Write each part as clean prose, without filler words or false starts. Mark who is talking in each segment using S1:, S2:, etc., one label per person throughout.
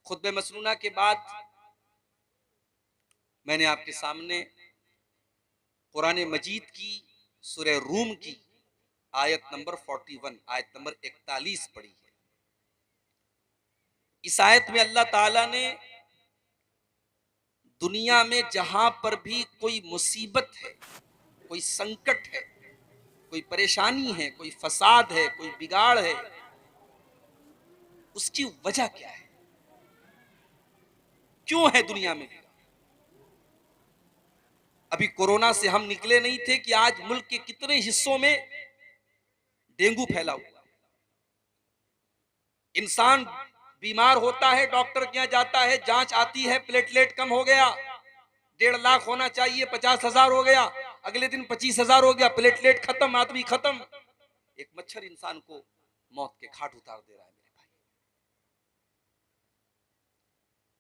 S1: खुतबे मसनूना के बाद मैंने आपके सामने कुरान मजीद की सूरह रूम की आयत नंबर 41, आयत नंबर 41 पढ़ी है। इस आयत में अल्लाह ताला ने दुनिया में जहां पर भी कोई मुसीबत है, कोई संकट है, कोई परेशानी है, कोई फसाद है, कोई बिगाड़ है, उसकी वजह क्या है, क्यों है दुनिया में। अभी कोरोना से हम निकले नहीं थे कि आज मुल्क के कितने हिस्सों में डेंगू फैला हुआ। इंसान बीमार होता है, डॉक्टर के यहां जाता है, जांच आती है, प्लेटलेट कम हो गया, 1.5 लाख होना चाहिए 50,000 हो गया, अगले दिन 25,000 हो गया, प्लेटलेट खत्म, आदमी खत्म। एक मच्छर इंसान को मौत के घाट उतार दे रहा है मेरे भाई।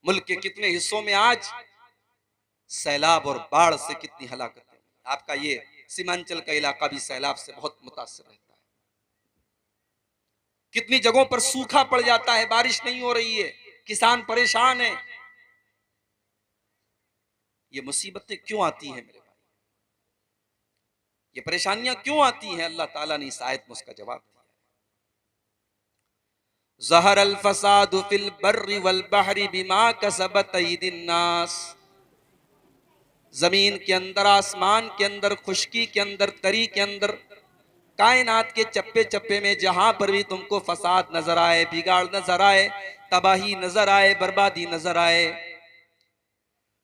S1: मुल्क के कितने हिस्सों में आज सैलाब और बाढ़ से कितनी हलाकतें। आपका ये सीमांचल का इलाका भी सैलाब से बहुत मुतासिर रहता है। कितनी जगहों पर सूखा पड़ जाता है, बारिश नहीं हो रही है, किसान परेशान है। ये मुसीबतें क्यों आती हैं मेरे भाई, ये परेशानियां क्यों आती हैं? अल्लाह ताला ने इस आयत में उसका जवाब दिया। ज़हरल फसादु फिल बर्रि वल बहरी बिमा कसबत अयदीन नास। जमीन के अंदर, आसमान के अंदर, खुशकी के अंदर, तरी के अंदर, कायनात के चप्पे चप्पे में जहां पर भी तुमको फसाद नजर आए, बिगाड़ नजर आए, तबाही नजर आए, बर्बादी नजर आए,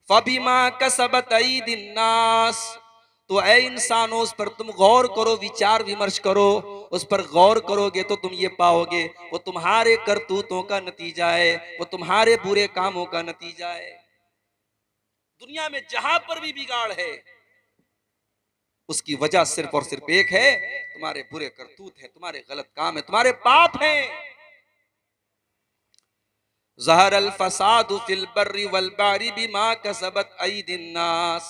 S1: फबिमा कसबत अयदीन नास, तो ऐ इंसानों उस पर तुम गौर करो, विचार विमर्श करो। उस पर गौर करोगे तो तुम ये पाओगे वो तुम्हारे करतूतों का नतीजा है, वो तुम्हारे बुरे कामों का नतीजा है। दुनिया में जहां पर भी बिगाड़ है उसकी वजह सिर्फ और सिर्फ एक है, तुम्हारे बुरे करतूत है, तुम्हारे गलत काम है, तुम्हारे पाप हैं। ज़हरल फसादु फिल बर्रि वल बहरी बिमा कसबत अयदीन नास।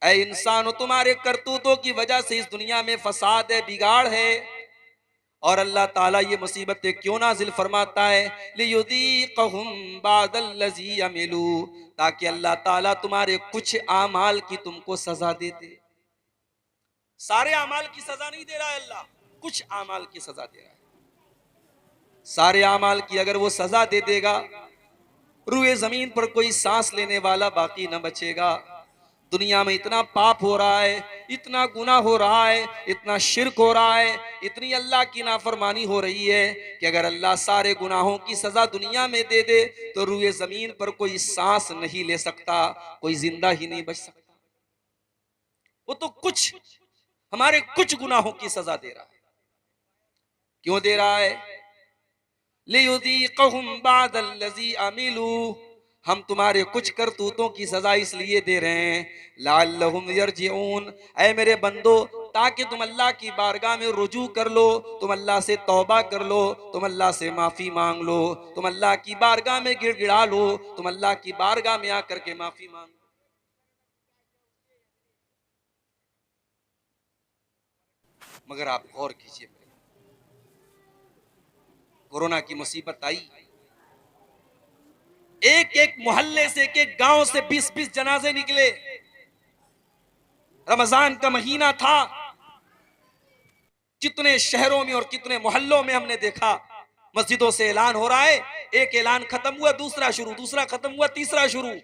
S1: ऐ इंसानो तुम्हारे करतूतों की वजह से इस दुनिया में फसाद है, बिगाड़ है। और अल्लाह ताला ये मुसीबतें क्यों नाजिल फरमाता है? लियुज़ीक़हुम बादल्लज़ी अमिलू, ताकि अल्लाह ताला तुम्हारे कुछ आमाल की तुमको सजा दे दे। सारे आमाल की सजा नहीं दे रहा है अल्लाह, कुछ आमाल की सजा दे रहा है। सारे आमाल की अगर वो सजा दे देगा, रूए जमीन पर कोई सांस लेने वाला बाकी न बचेगा। दुनिया में इतना पाप हो रहा है, इतना गुनाह हो रहा है, इतना शिर्क हो रहा है, इतनी अल्लाह की नाफरमानी हो रही है कि अगर अल्लाह सारे गुनाहों की सजा दुनिया में दे दे तो रूए जमीन पर कोई सांस नहीं ले सकता, कोई जिंदा ही नहीं बच सकता। वो तो कुछ हमारे कुछ गुनाहों की सजा दे रहा है। क्यों दे रहा है? लियुज़ीक़हुम बादल्लज़ी अमिलू, हम तुम्हारे कुछ करतूतों की सजा इसलिए दे रहे हैं, लअल्लहुम यरजिऊन, ऐ मेरे बंदो, ताकि तुम अल्लाह की बारगाह में रुजू कर लो, तुम अल्लाह से तौबा कर लो, तुम अल्लाह से माफी मांग लो, तुम अल्लाह की बारगाह में गिड़गिड़ा लो, तुम अल्लाह की बारगाह में आकर के माफी मांग लो। मगर आप गौर कीजिए, कोरोना की मुसीबत आई, एक एक मोहल्ले से, एक एक गांव से 20-20 जनाजे निकले। रमजान का महीना था, कितने शहरों में और कितने मोहल्लों में हमने देखा मस्जिदों से ऐलान हो रहा है, एक ऐलान खत्म हुआ दूसरा शुरू, दूसरा खत्म हुआ तीसरा शुरू।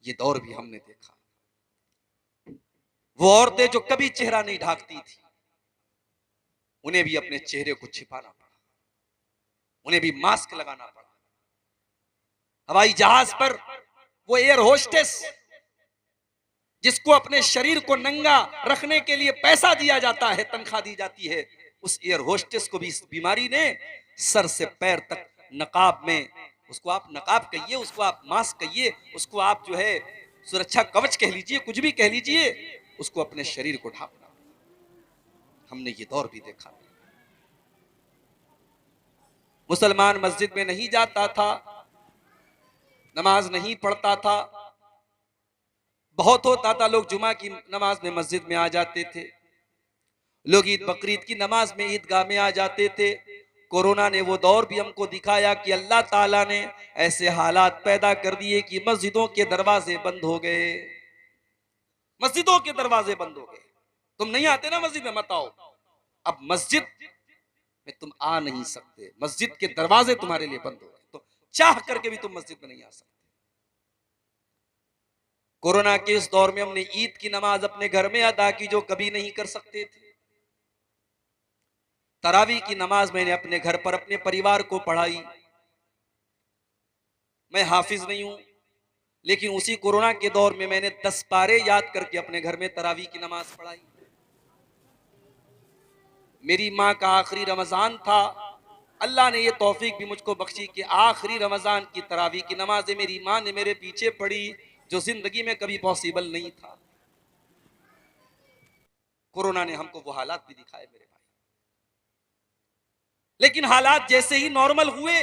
S1: ये दौर भी हमने देखा। वो औरतें जो कभी चेहरा नहीं ढांकती थी, उन्हें भी अपने चेहरे को छिपाना पड़ा, उन्हें भी मास्क लगाना पड़ा। हवाई जहाज पर वो एयर होस्टेस जिसको अपने शरीर को नंगा रखने के लिए पैसा दिया जाता है, तनख्वाह दी जाती है, उस एयर होस्टेस को भी इस बीमारी ने सर से पैर तक नकाब में, उसको आप नकाब कहिए, उसको आप मास्क कहिए, उसको आप जो है सुरक्षा कवच कह लीजिए, कुछ भी कह लीजिए, उसको अपने शरीर को ढांकना। हमने ये दौर भी देखा। मुसलमान मस्जिद में नहीं जाता था, नमाज नहीं पढ़ता था। बहुत होता था लोग जुमा की नमाज में मस्जिद में आ जाते थे, लोग ईद बकरीद की नमाज में ईदगाह में आ जाते थे। कोरोना ने वो दौर भी हमको दिखाया कि अल्लाह ताला ने ऐसे हालात पैदा कर दिए कि मस्जिदों के दरवाजे बंद हो गए। मस्जिदों के दरवाजे बंद हो गए। तुम नहीं आते ना मस्जिद में, मत आओ। अब मस्जिद में तुम आ नहीं सकते, मस्जिद के दरवाजे तुम्हारे लिए बंद हो गए, तो चाह करके भी तुम मस्जिद में नहीं आ सकते। कोरोना के इस दौर में हमने ईद की नमाज अपने घर में अदा की, जो कभी नहीं कर सकते थे। तरावी की नमाज मैंने अपने घर पर अपने परिवार को पढ़ाई। मैं हाफिज नहीं हूं, लेकिन उसी कोरोना के दौर में मैंने 10 पारे याद करके अपने घर में तरावी की नमाज पढ़ाई। मेरी माँ का आखिरी रमजान था, अल्लाह ने ये तौफीक भी मुझको बख्शी कि आखिरी रमजान की तरावी की नमाज़ें मेरी माँ ने मेरे पीछे पढ़ी, जो जिंदगी में कभी पॉसिबल नहीं था। कोरोना ने हमको वो हालात भी दिखाए मेरे भाई, लेकिन हालात जैसे ही नॉर्मल हुए,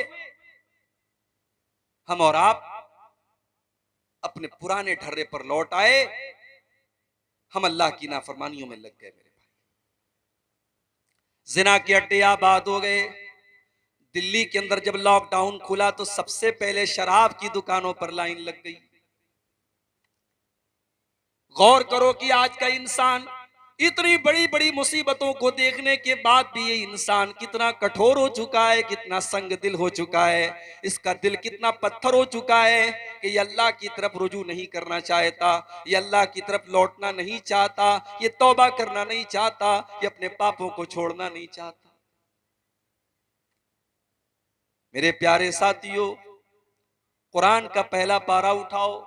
S1: हम और आप अपने पुराने ढर्रे पर लौट आए। हम अल्लाह की नाफरमानियों में लग गए मेरे भाई। जिना के अड्डे आबाद हो गए। दिल्ली के अंदर जब लॉकडाउन खुला तो सबसे पहले शराब की दुकानों पर लाइन लग गई। गौर करो कि आज का इंसान इतनी बड़ी बड़ी मुसीबतों को देखने के बाद भी ये इंसान कितना कठोर हो चुका है, कितना संग दिल हो चुका है। इसका दिल कितना पत्थर हो चुका है कि ये अल्लाह की तरफ रुजू नहीं करना चाहता, ये अल्लाह की तरफ लौटना नहीं चाहता, ये तौबा करना नहीं चाहता, ये अपने पापों को छोड़ना नहीं चाहता। मेरे प्यारे साथियों, कुरान का पहला पारा उठाओ।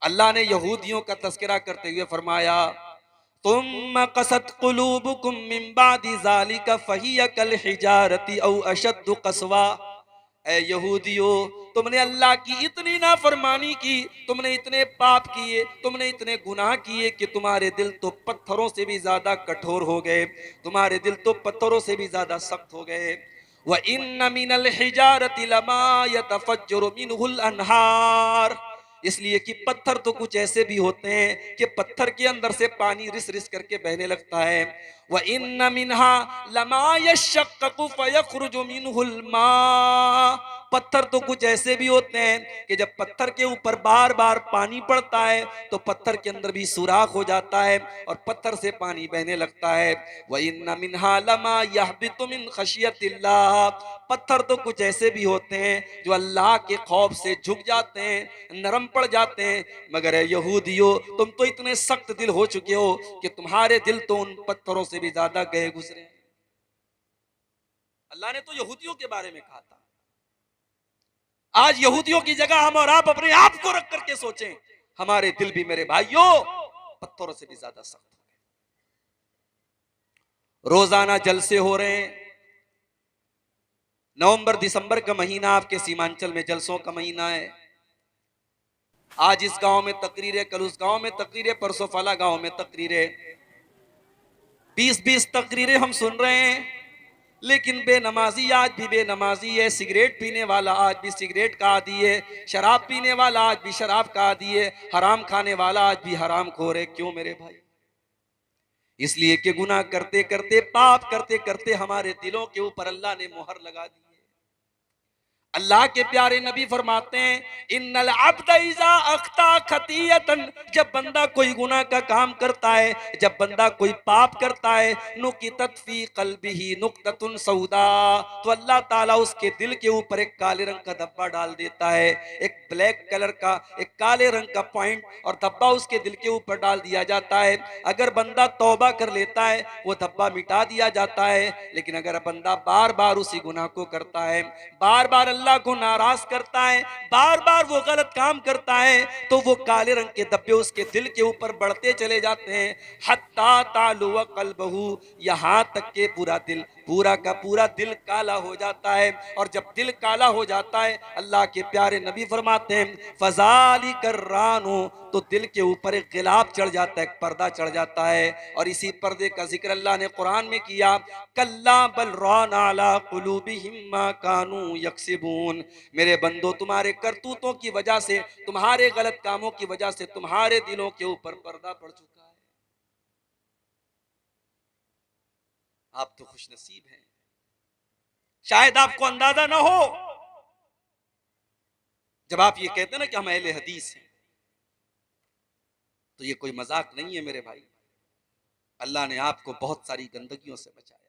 S1: अल्लाह ने यहूदियों का तस्करा करते हुए फरमाया, तुम कसत कुलूबुकुम मिन बादि ज़ालिका फहिय कल हिजारति औ अशद्दु कसवा। ए यहूदियों, तुमने अल्लाह की इतनी नाफरमानी की, तुमने इतने पाप किए, तुमने इतने गुनाह किए कि तुम्हारे दिल तो पत्थरों से भी ज्यादा कठोर हो गए, तुम्हारे दिल तो पत्थरों से भी ज्यादा सख्त हो गए। व इन्न मिनल हिजारति लमा यतफज्जरु मिनहुल अनहार। इसलिए कि पत्थर तो कुछ ऐसे भी होते हैं कि पत्थर के अंदर से पानी रिस रिस करके बहने लगता है। व इन्न मिनहा लमा यशक्ककु फयखरुजु मिनहुल मा। पत्थर तो कुछ ऐसे भी होते हैं कि जब पत्थर के ऊपर बार बार पानी पड़ता है तो पत्थर के अंदर भी सुराख हो जाता है और पत्थर से पानी बहने लगता है। व इन्न मिनहा लमा यहबितु मिन खशियतिल्लाह। पत्थर तो कुछ ऐसे भी होते हैं जो अल्लाह के खौफ से झुक जाते हैं, नरम पड़ जाते हैं। मगर यहूदियों, तुम तो इतने सख्त दिल हो चुके हो कि तुम्हारे दिल तो उन पत्थरों से भी ज्यादा गए गुजरे। अल्लाह ने तो यहूदियों के बारे में कहा था। आज यहूदियों की जगह हम और आप अपने आप को रख करके सोचें, हमारे दिल भी मेरे भाइयों पत्थरों से भी ज्यादा सख्त हो गए। रोजाना जलसे हो रहे हैं। नवंबर दिसंबर का महीना आपके सीमांचल में जलसों का महीना है। आज इस गांव में तकरीरें, कल उस गांव में तकरीरें, परसों फला गांव में तकरीरें, 20-20 तकरीरें हम सुन रहे हैं। लेकिन बेनमाजी आज भी बेनमाजी है, सिगरेट पीने वाला आज भी सिगरेट का आदी है, शराब पीने वाला आज भी शराब का आदी है, हराम खाने वाला आज भी हराम खोर है। क्यों मेरे भाई? इसलिए कि गुनाह करते करते, पाप करते करते हमारे दिलों के ऊपर अल्लाह ने मोहर लगा दी है। अल्लाह के प्यारे नबी फरमाते हैं, इन्नल अब्द इज़ा अख्ता खतियतन, जब बंदा कोई गुनाह का काम करता है, जब बंदा कोई पाप करता है, नुकितत फी क़ल्बिही नुक्ततुन सौदा, तो अल्लाह ताला उसके दिल के ऊपर एक काले रंग का धब्बा डाल देता है। एक ब्लैक कलर का, एक काले रंग का पॉइंट और धब्बा उसके दिल के ऊपर डाल दिया जाता है। अगर बंदा तौबा कर लेता है, वो धब्बा मिटा दिया जाता है। लेकिन अगर बंदा बार बार उसी गुनाह को करता है, बार बार अल्लाह को नाराज करता है, बार बार वो गलत काम करता है, तो वो काले रंग के धब्बे उसके दिल के ऊपर बढ़ते चले जाते हैं। हत्ता तालु व कल्बहू, यहाँ तक के पूरा दिल, पूरा का पूरा दिल काला हो जाता है। और जब दिल काला हो जाता है, अल्लाह के प्यारे नबी फरमाते हैं, फजाली कर्रानो, तो दिल के ऊपर एक गिलाब चढ़ जाता है, एक पर्दा चढ़ जाता है। और इसी पर्दे का जिक्र अल्लाह ने कुरान में किया, कल्ला बल रान अला कुलूबिहिम मा कानू यक्सिबून। मेरे बंदो, तुम्हारे करतूतों की वजह से, तुम्हारे गलत कामों की वजह से तुम्हारे दिलों के ऊपर पर्दा पड़ चुका है। आप तो खुशनसीब हैं, शायद आपको अंदाजा ना हो, जब आप ये कहते हैं ना कि हम अहले हदीस हैं, तो ये कोई मजाक नहीं है मेरे भाई। अल्लाह ने आपको बहुत सारी गंदगियों से बचाया।